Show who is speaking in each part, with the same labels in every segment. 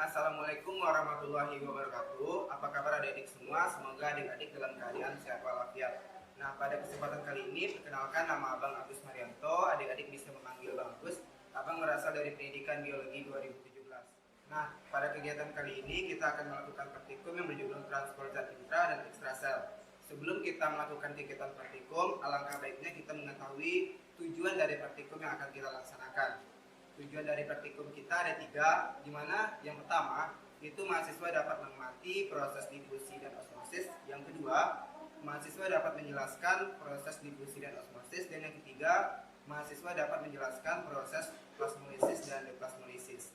Speaker 1: Assalamualaikum warahmatullahi wabarakatuh. Apa kabar adik-adik semua? Semoga adik-adik dalam keadaan sehat walafiat. Nah, pada kesempatan kali ini, perkenalkan nama Abang Agus Marianto. Adik-adik bisa memanggil Bang Agus. Abang berasal dari Pendidikan Biologi 2017. Nah, pada kegiatan kali ini kita akan melakukan praktikum yang berjudul transport zat intra dan ekstrasel. Sebelum kita melakukan kegiatan praktikum, alangkah baiknya kita mengetahui tujuan dari praktikum yang akan kita laksanakan. Tujuan dari praktikum kita ada 3, di mana yang pertama itu mahasiswa dapat mengamati proses difusi dan osmosis. Yang kedua, mahasiswa dapat menjelaskan proses difusi dan osmosis. Dan yang ketiga, mahasiswa dapat menjelaskan proses plasmolisis dan deplasmolisis.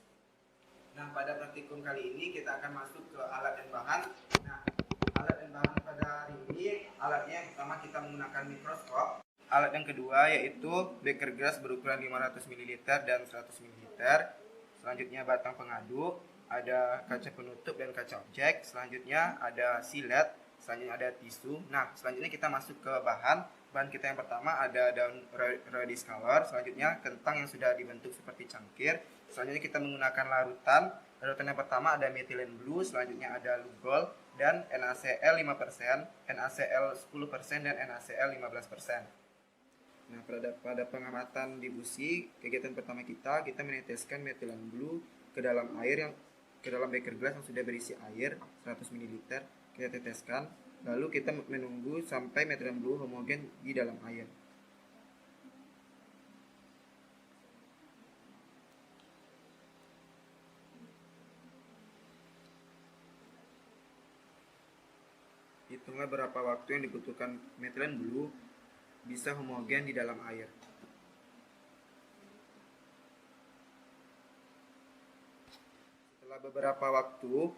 Speaker 1: Nah, pada praktikum kali ini kita akan masuk ke alat dan bahan. Nah, alat dan bahan pada hari ini, alatnya yang pertama kita menggunakan mikroskop. Alat yang kedua yaitu beker gas berukuran 500 ml dan 100 ml. Selanjutnya batang pengadu, ada kaca penutup dan kaca objek. Selanjutnya ada silet, selanjutnya ada tisu. Nah, selanjutnya kita masuk ke bahan. Bahan kita yang pertama ada daun radiscolor, selanjutnya kentang yang sudah dibentuk seperti cangkir. Selanjutnya kita menggunakan larutan. Larutan yang pertama ada methylene blue, selanjutnya ada lugol dan NaCl 5%, NaCl 10% dan NaCl 15%. Nah, pada pengamatan difusi, kegiatan pertama kita meneteskan methylene blue ke dalam beker gelas yang sudah berisi air 100 ml. Kita teteskan, lalu kita menunggu sampai methylene blue homogen di dalam air. Hitunglah berapa waktu yang dibutuhkan methylene blue bisa homogen di dalam air. Setelah beberapa waktu,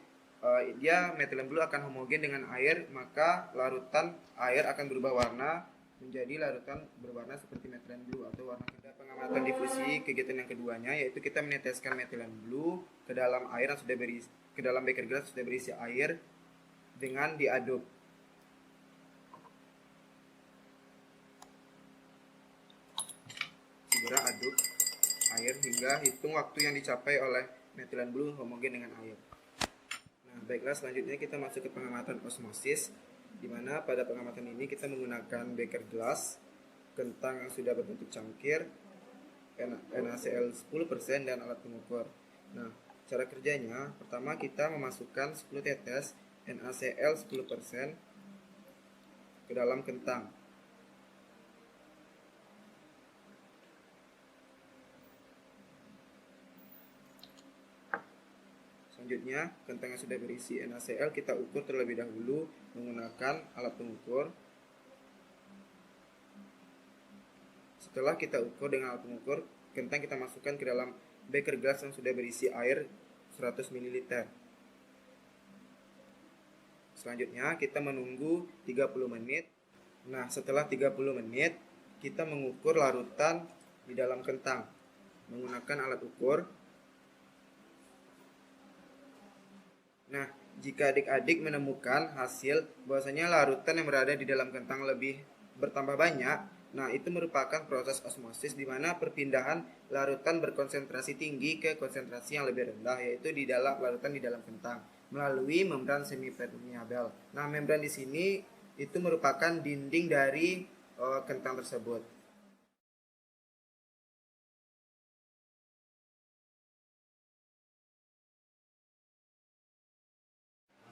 Speaker 1: methylene blue akan homogen dengan air, maka larutan air akan berubah warna menjadi larutan berwarna seperti methylene blue atau warna kita. Pengamatan difusi kegiatan yang keduanya yaitu kita meneteskan methylene blue ke dalam air yang sudah berisi, ke dalam beker gelas sudah berisi air dengan diaduk. Segera aduk air hingga hitung waktu yang dicapai oleh methylene blue homogen dengan air. Nah, baiklah, selanjutnya kita masuk ke pengamatan osmosis, di mana pada pengamatan ini kita menggunakan beker gelas, kentang yang sudah berbentuk cangkir, NaCl 10% dan alat pengukur. Nah, cara kerjanya, pertama kita memasukkan 10 tetes NaCl 10% ke dalam kentang. Selanjutnya, kentang yang sudah berisi NaCl kita ukur terlebih dahulu menggunakan alat pengukur. Setelah kita ukur dengan alat pengukur, kentang kita masukkan ke dalam beker gelas yang sudah berisi air 100 ml. Selanjutnya, kita menunggu 30 menit. Nah, setelah 30 menit, kita mengukur larutan di dalam kentang menggunakan alat ukur. Nah, jika adik-adik menemukan hasil bahwasanya larutan yang berada di dalam kentang lebih bertambah banyak, nah itu merupakan proses osmosis di mana perpindahan larutan berkonsentrasi tinggi ke konsentrasi yang lebih rendah, yaitu di dalam larutan di dalam kentang melalui membran semipermeabel. Nah, membran di sini itu merupakan dinding dari kentang tersebut.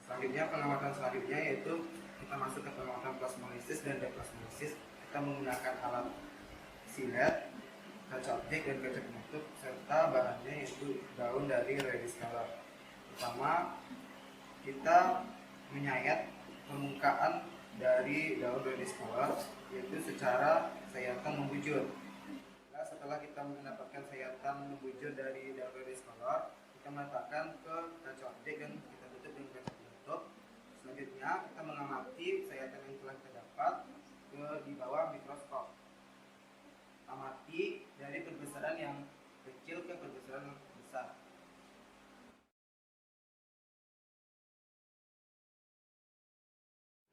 Speaker 1: Selanjutnya, pengamatan selanjutnya yaitu kita masuk ke pengamatan plasmolisis dan deplasmolisis. Kita menggunakan alat silet, kaca objek dan kaca penutup serta bahannya yaitu daun dari radiscolor. Pertama, kita menyayat permukaan dari daun radiscolor yaitu secara sayatan membujur. Nah, setelah kita mendapatkan sayatan membujur dari daun radiscolor, kita meletakkan ke kaca objek dan kita tutup dengan kaca penutup. Selanjutnya, kita mengamati sayatan yang telah kita dapat di bawah mikroskop. Amati dari perbesaran yang kecil ke perbesaran yang besar.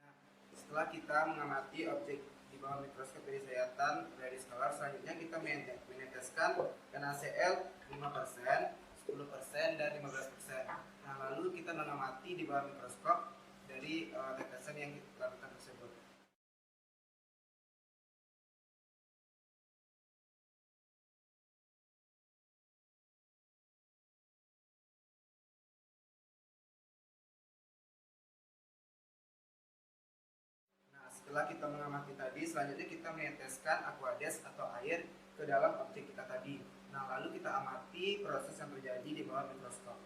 Speaker 1: Nah, setelah kita mengamati objek di bawah mikroskop dari sayatan radiscolor, selanjutnya kita meneteskan NaCl 5%, 10% dan 15%. Nah, kita mengamati di bawah mikroskop dari tetesan yang kita lakukan tersebut. Nah, setelah kita mengamati tadi, selanjutnya kita meneteskan aqueous atau air ke dalam objek kita tadi. Nah, lalu kita amati proses yang terjadi di bawah mikroskop.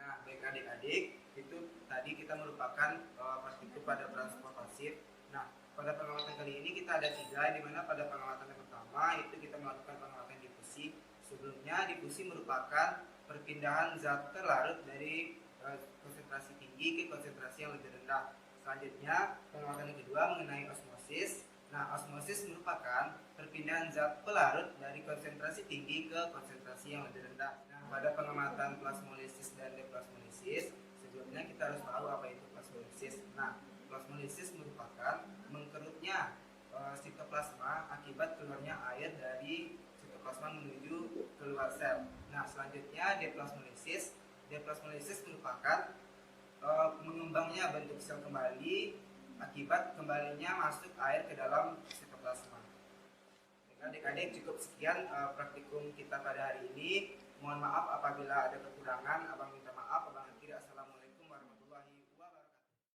Speaker 1: Nah, baik adik-adik, itu tadi kita merupakan partikel pada transport pasif. Nah, pada pengamatan kali ini kita ada 3, di mana pada pengamatan yang pertama itu kita melakukan pengamatan difusi. Sebelumnya difusi merupakan perpindahan zat terlarut dari konsentrasi tinggi ke konsentrasi yang lebih rendah. Selanjutnya, pengamatan yang kedua mengenai osmosis. Nah, osmosis merupakan perpindahan zat pelarut dari konsentrasi tinggi ke konsentrasi yang lebih rendah. Nah, pada pengamatan plasmolisis dan deplasmolisis, sebelumnya kita harus tahu apa itu plasmolisis. Nah, plasmolisis merupakan mengkerutnya sitoplasma akibat keluarnya air dari sitoplasma menuju keluar sel. Nah, selanjutnya deplasmolisis. Deplasmolisis merupakan mengembangnya bentuk sel kembali akibat kembalinya masuk air ke dalam sitoplasma. Adik-adik, cukup sekian praktikum kita pada hari ini. Mohon maaf apabila ada kekurangan. Abang